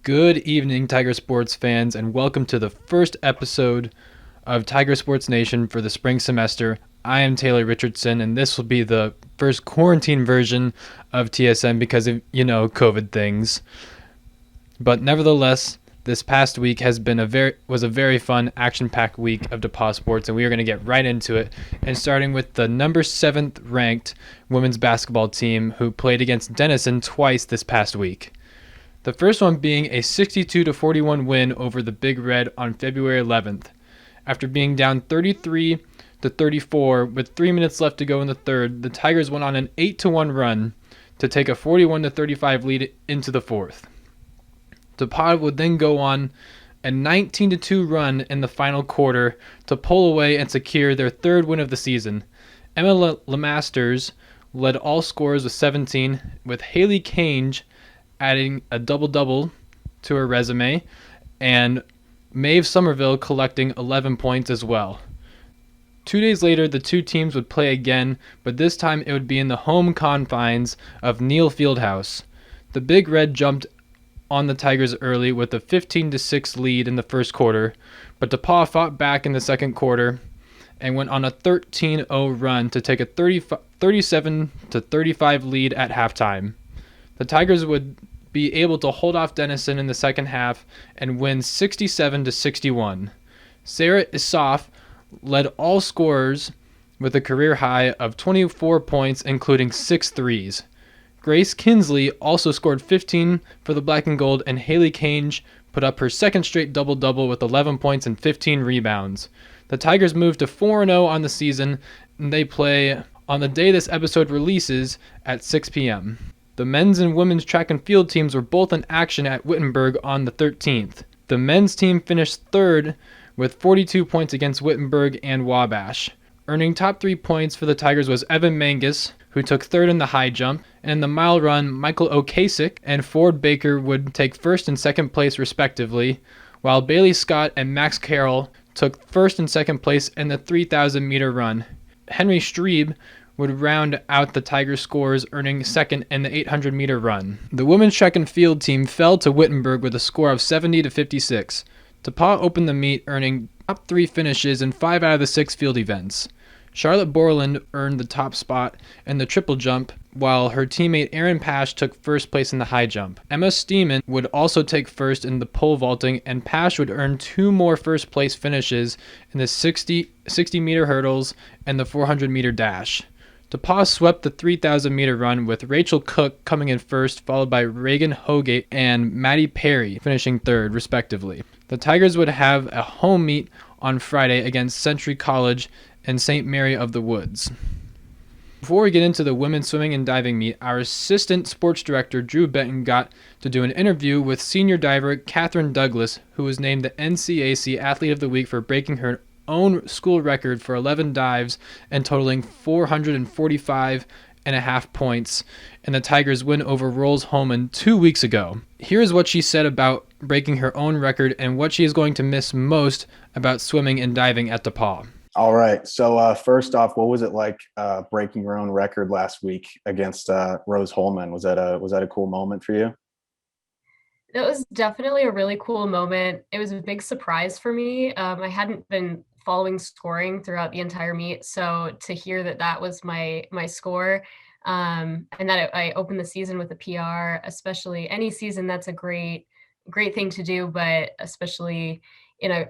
Good evening, Tiger Sports fans, and welcome to the first episode of Tiger Sports Nation for the spring semester. I am Taylor Richardson, and this will be the first quarantine version of TSN because of, COVID things. But nevertheless, this past week was a very fun, action-packed week of DePauw sports, and we are going to get right into it. And starting with the number 7th ranked women's basketball team who played against Denison twice this past week. The first one being a 62-41 win over the Big Red on February 11th. After being down 33-34 with 3 minutes left to go in the third, the Tigers went on an 8-1 run to take a 41-35 lead into the fourth. DePauw would then go on a 19-2 run in the final quarter to pull away and secure their third win of the season. Emma Lemasters led all scorers with 17, with Haley Cange adding a double-double to her resume, and Maeve Somerville collecting 11 points as well. 2 days later, the two teams would play again, but this time it would be in the home confines of Neal Fieldhouse. The Big Red jumped on the Tigers early with a 15-6 lead in the first quarter, but DePauw fought back in the second quarter and went on a 13-0 run to take a 37-35 lead at halftime. The Tigers would be able to hold off Denison in the second half and win 67-61. Sarah Issoff led all scorers with a career high of 24 points, including 6 threes. Grace Kinsley also scored 15 for the Black and Gold, and Haley Cange put up her second straight double-double with 11 points and 15 rebounds. The Tigers moved to 4-0 on the season, and they play on the day this episode releases at 6 p.m. The men's and women's track and field teams were both in action at Wittenberg on the 13th. The men's team finished third with 42 points against Wittenberg and Wabash. Earning top 3 points for the Tigers was Evan Mangus, who took third in the high jump, and in the mile run, Michael O'Kasich and Ford Baker would take first and second place respectively, while Bailey Scott and Max Carroll took first and second place in the 3,000-meter run. Henry Strebe would round out the Tigers' scores, earning second in the 800-meter run. The women's track and field team fell to Wittenberg with a score of 70-56. DePauw opened the meet, earning top 3 finishes in 5 out of the 6 field events. Charlotte Borland earned the top spot in the triple jump, while her teammate Erin Pash took first place in the high jump. Emma Steeman would also take first in the pole vaulting, and Pash would earn 2 more first place finishes in the 60-meter hurdles and the 400-meter dash. DePauw swept the 3,000-meter run with Rachel Cook coming in first, followed by Reagan Hogate and Maddie Perry finishing third, respectively. The Tigers would have a home meet on Friday against Century College and St. Mary of the Woods. Before we get into the women's swimming and diving meet, our assistant sports director, Drew Benton, got to do an interview with senior diver Katherine Douglas, who was named the NCAC Athlete of the Week for breaking her own school record for 11 dives and totaling 445.5 points in the Tigers' win over Rose-Hulman 2 weeks ago. Here's what she said about breaking her own record and what she is going to miss most about swimming and diving at DePauw. All right. So first off, what was it like breaking your own record last week against Rose-Hulman? Was that a cool moment for you? That was definitely a really cool moment. It was a big surprise for me. I hadn't been following scoring throughout the entire meet, so to hear that was my score, and that I opened the season with a PR, especially any season, that's a great thing to do, but especially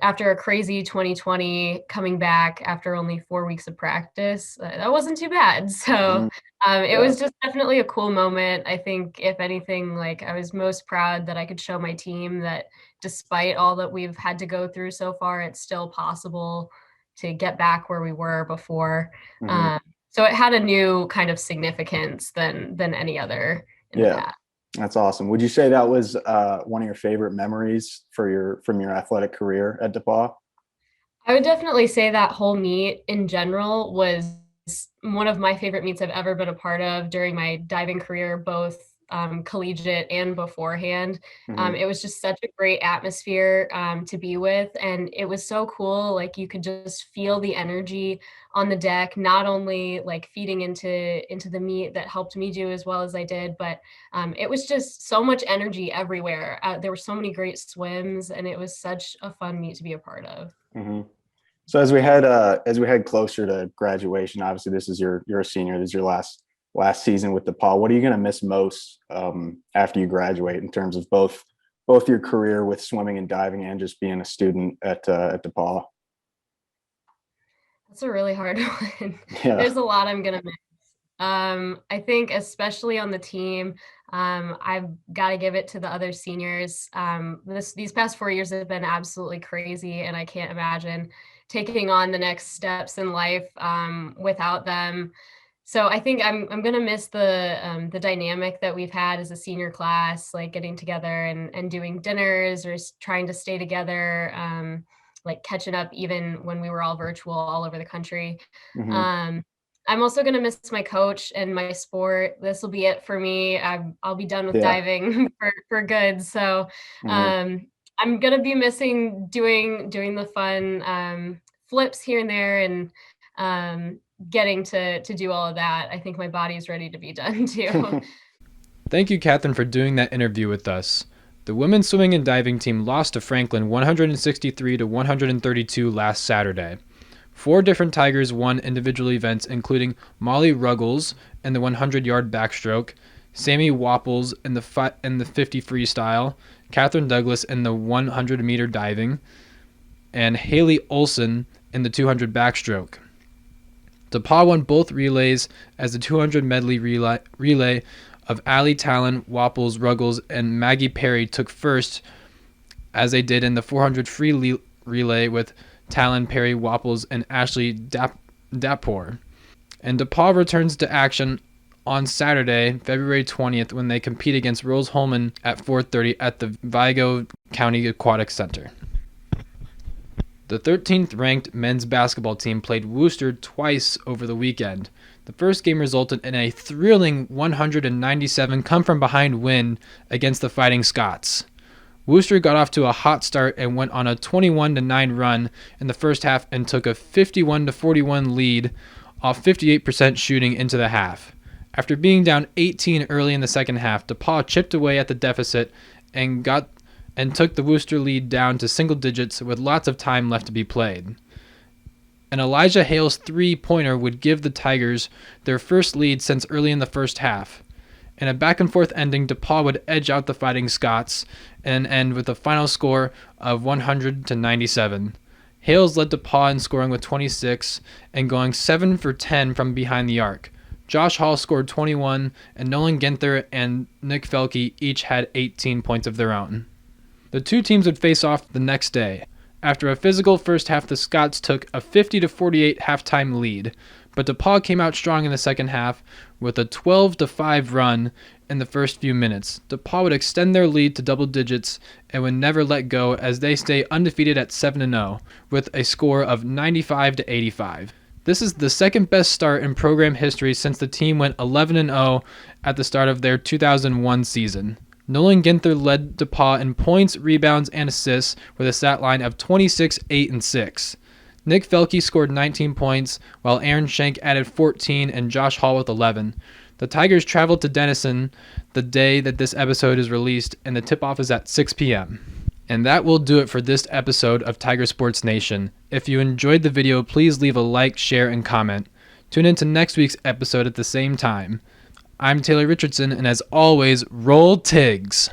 after a crazy 2020, coming back after only 4 weeks of practice, that wasn't too bad. So it was just definitely a cool moment. I think, if anything, I was most proud that I could show my team that despite all that we've had to go through so far, it's still possible to get back where we were before. So it had a new kind of significance than any other in the past. That's awesome. Would you say that was one of your favorite memories from your athletic career at DePauw? I would definitely say that whole meet in general was one of my favorite meets I've ever been a part of during my diving career, both collegiate and beforehand. Mhm. It was just such a great atmosphere to be with, and it was so cool. Like you could just feel the energy on the deck, not only like feeding into the meet that helped me do as well as I did, but it was just so much energy everywhere. There were so many great swims, and it was such a fun meet to be a part of. Mhm. So as we head closer to graduation, obviously this is you're a senior. This is your last season with DePauw. What are you going to miss most after you graduate in terms of both your career with swimming and diving and just being a student at DePauw? That's a really hard one. Yeah. There's a lot I'm gonna miss. I think especially on the team, I've got to give it to the other seniors. These past 4 years have been absolutely crazy, and I can't imagine taking on the next steps in life without them. So I think I'm gonna miss the dynamic that we've had as a senior class, like getting together and doing dinners or trying to stay together, like catching up even when we were all virtual all over the country. Hmm. Um, I'm also gonna miss my coach and my sport. This will be it for me. I'll be done with Yeah. diving for good. So Hmm. um, I'm gonna be missing doing the fun flips here and there and um, getting to do all of that. I think my body's ready to be done too. Thank you, Katherine, for doing that interview with us. The women's swimming and diving team lost to Franklin 163 to 132 last Saturday. 4 different Tigers won individual events, including Molly Ruggles in the 100-yard backstroke, Sammy Wapples in the 50 freestyle, Katherine Douglas in the 100-meter diving, and Haley Olson in the 200 backstroke. DePauw won both relays as the 200 medley relay of Allie Talon, Wapples, Ruggles, and Maggie Perry took first, as they did in the 400 free relay with Talon, Perry, Wapples, and Ashley Dapour. And DePauw returns to action on Saturday, February 20th, when they compete against Rose-Hulman at 4:30 at the Vigo County Aquatic Center. The 13th ranked men's basketball team played Worcester twice over the weekend. The first game resulted in a thrilling 197 come-from-behind win against the Fighting Scots. Worcester got off to a hot start and went on a 21-9 run in the first half and took a 51-41 lead off 58% shooting into the half. After being down 18 early in the second half, DePauw chipped away at the deficit and took the Worcester lead down to single digits with lots of time left to be played. And Elijah Hale's three-pointer would give the Tigers their first lead since early in the first half. In a back-and-forth ending, DePauw would edge out the Fighting Scots and end with a final score of 100-97. Hales led DePauw in scoring with 26 and going 7 for 10 from behind the arc. Josh Hall scored 21, and Nolan Ginther and Nick Felke each had 18 points of their own. The two teams would face off the next day. After a physical first half, the Scots took a 50-48 halftime lead, but DePauw came out strong in the second half with a 12-5 run in the first few minutes. DePauw would extend their lead to double digits and would never let go as they stay undefeated at 7-0 with a score of 95-85. This is the second best start in program history since the team went 11-0 at the start of their 2001 season. Nolan Ginther led DePauw in points, rebounds, and assists with a stat line of 26, 8, and 6. Nick Felke scored 19 points, while Aaron Schenk added 14 and Josh Hall with 11. The Tigers traveled to Denison the day that this episode is released, and the tip-off is at 6 p.m. And that will do it for this episode of Tiger Sports Nation. If you enjoyed the video, please leave a like, share, and comment. Tune in to next week's episode at the same time. I'm Taylor Richardson, and as always, roll Tigs!